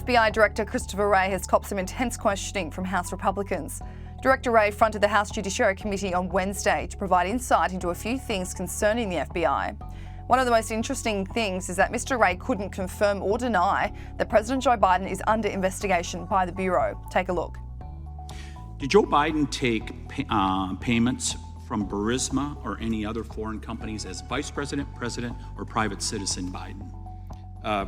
FBI Director Christopher Wray has copped some intense questioning from House Republicans. Director Wray fronted the House Judiciary Committee on Wednesday to provide insight into a few things concerning the FBI. One of the most interesting things is that Mr. Wray couldn't confirm or deny that President Joe Biden is under investigation by the Bureau. Take a look. Did Joe Biden take payments from Burisma or any other foreign companies as Vice President, President, or private citizen Biden?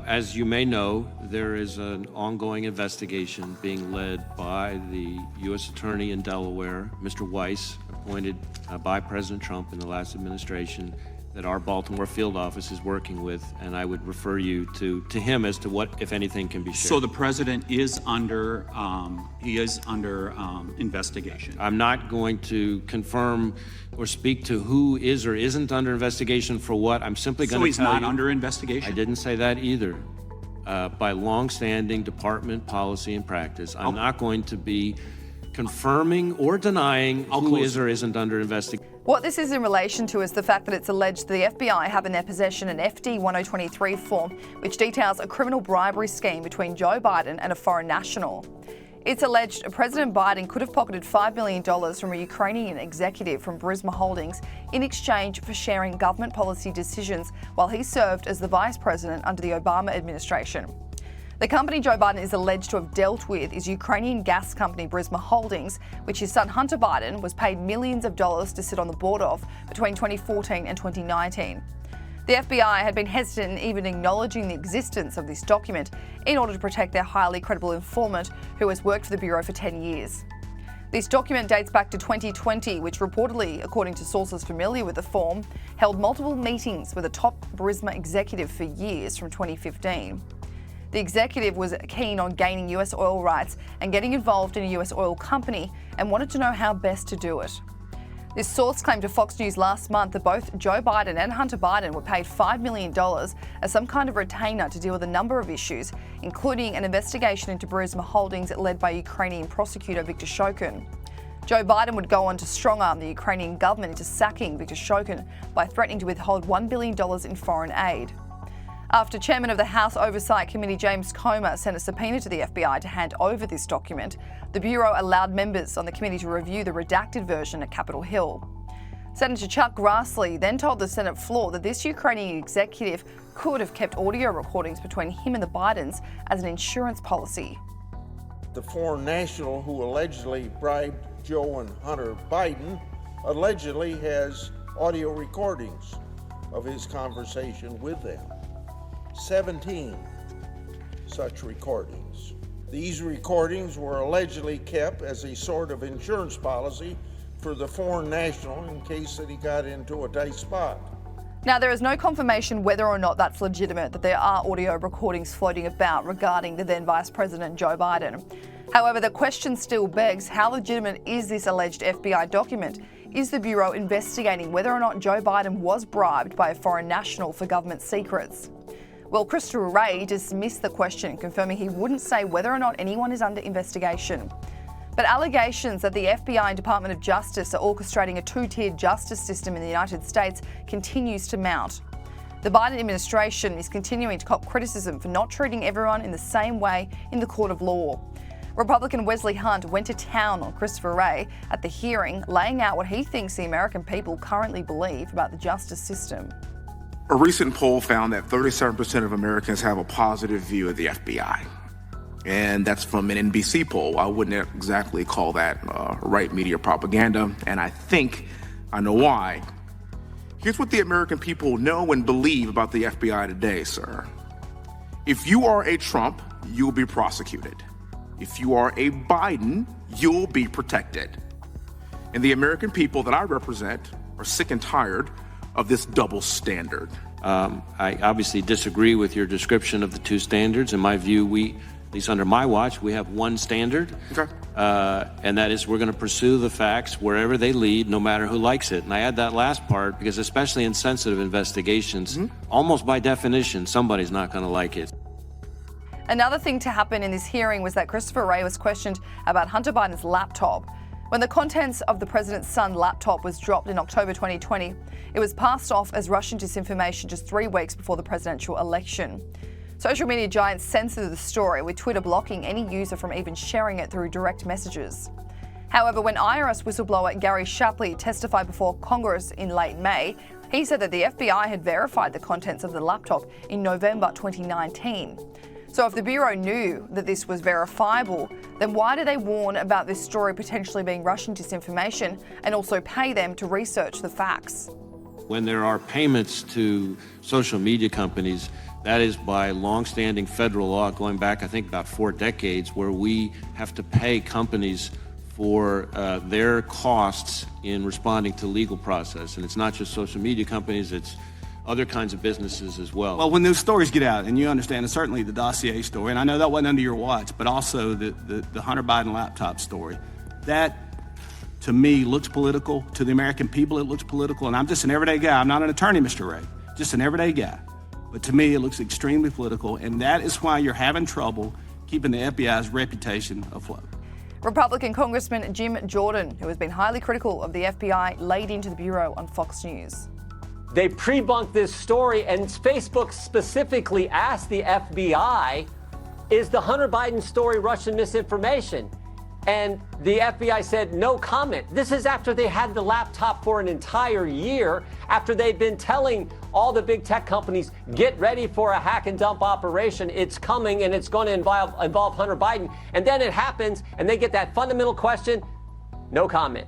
As you may know, there is an ongoing investigation being led by the U.S. Attorney in Delaware, Mr. Weiss, appointed by President Trump in the last administration, that our Baltimore field office is working with, and I would refer you to him as to what, if anything, can be shared. So the president is under investigation. I'm not going to confirm or speak to who is or isn't under investigation for what. I'm simply going to tell you. So he's not under investigation? I didn't say that either. By long-standing department policy and practice, I'm not going to be confirming or denying who is or isn't under investigation. What this is in relation to is the fact that it's alleged the FBI have in their possession an FD 1023 form which details a criminal bribery scheme between Joe Biden and a foreign national. It's alleged President Biden could have pocketed $5 million from a Ukrainian executive from Burisma Holdings in exchange for sharing government policy decisions while he served as the vice president under the Obama administration. The company Joe Biden is alleged to have dealt with is Ukrainian gas company Burisma Holdings, which his son Hunter Biden was paid millions of dollars to sit on the board of between 2014 and 2019. The FBI had been hesitant in even acknowledging the existence of this document in order to protect their highly credible informant who has worked for the Bureau for 10 years. This document dates back to 2020, which reportedly, according to sources familiar with the form, held multiple meetings with a top Burisma executive for years from 2015. The executive was keen on gaining US oil rights and getting involved in a US oil company and wanted to know how best to do it. This source claimed to Fox News last month that both Joe Biden and Hunter Biden were paid $5 million as some kind of retainer to deal with a number of issues, including an investigation into Burisma Holdings led by Ukrainian prosecutor Viktor Shokin. Joe Biden would go on to strong-arm the Ukrainian government into sacking Viktor Shokin by threatening to withhold $1 billion in foreign aid. After Chairman of the House Oversight Committee James Comer sent a subpoena to the FBI to hand over this document, the Bureau allowed members on the committee to review the redacted version at Capitol Hill. Senator Chuck Grassley then told the Senate floor that this Ukrainian executive could have kept audio recordings between him and the Bidens as an insurance policy. The foreign national who allegedly bribed Joe and Hunter Biden allegedly has audio recordings of his conversation with them. 17 such recordings. These recordings were allegedly kept as a sort of insurance policy for the foreign national in case that he got into a tight spot. Now, there is no confirmation whether or not that's legitimate, that there are audio recordings floating about regarding the then Vice President Joe Biden. However, the question still begs, how legitimate is this alleged FBI document? Is the Bureau investigating whether or not Joe Biden was bribed by a foreign national for government secrets? Well, Christopher Wray dismissed the question, confirming he wouldn't say whether or not anyone is under investigation. But allegations that the FBI and Department of Justice are orchestrating a two-tiered justice system in the United States continues to mount. The Biden administration is continuing to cop criticism for not treating everyone in the same way in the court of law. Republican Wesley Hunt went to town on Christopher Wray at the hearing, laying out what he thinks the American people currently believe about the justice system. A recent poll found that 37% of Americans have a positive view of the FBI. And that's from an NBC poll. I wouldn't exactly call that right media propaganda, and I think I know why. Here's what the American people know and believe about the FBI today, sir. If you are a Trump, you'll be prosecuted. If you are a Biden, you'll be protected. And the American people that I represent are sick and tired of this double standard. I obviously disagree with your description of the two standards. In my view, at least under my watch, we have one standard. Okay. And that is we're going to pursue the facts wherever they lead, no matter who likes it. And I add that last part because especially in sensitive investigations, almost by definition, somebody's not going to like it. Another thing to happen in this hearing was that Christopher Wray was questioned about Hunter Biden's laptop. When the contents of the president's son's laptop was dropped in October 2020, it was passed off as Russian disinformation just 3 weeks before the presidential election. Social media giants censored the story, with Twitter blocking any user from even sharing it through direct messages. However, when IRS whistleblower Gary Shapley testified before Congress in late May, he said that the FBI had verified the contents of the laptop in November 2019. So if the Bureau knew that this was verifiable, then why did they warn about this story potentially being Russian disinformation and also pay them to research the facts? When there are payments to social media companies, that is by longstanding federal law going back, I think, about 4 decades, where we have to pay companies for their costs in responding to legal process. And it's not just social media companies, it's other kinds of businesses as well. Well, when those stories get out, and you understand, and certainly the dossier story, and I know that wasn't under your watch, but also the Hunter Biden laptop story, that, to me, looks political. To the American people, it looks political. And I'm just an everyday guy. I'm not an attorney, Mr. Wray, just an everyday guy. But to me, it looks extremely political, and that is why you're having trouble keeping the FBI's reputation afloat. Republican Congressman Jim Jordan, who has been highly critical of the FBI, laid into the Bureau on Fox News. They pre-bunked this story, and Facebook specifically asked the FBI, is the Hunter Biden story Russian misinformation? And the FBI said no comment. This is after they had the laptop for an entire year, after they'd been telling all the big tech companies, get ready for a hack and dump operation. It's coming, and it's going to involve Hunter Biden. And then it happens, and they get that fundamental question, no comment.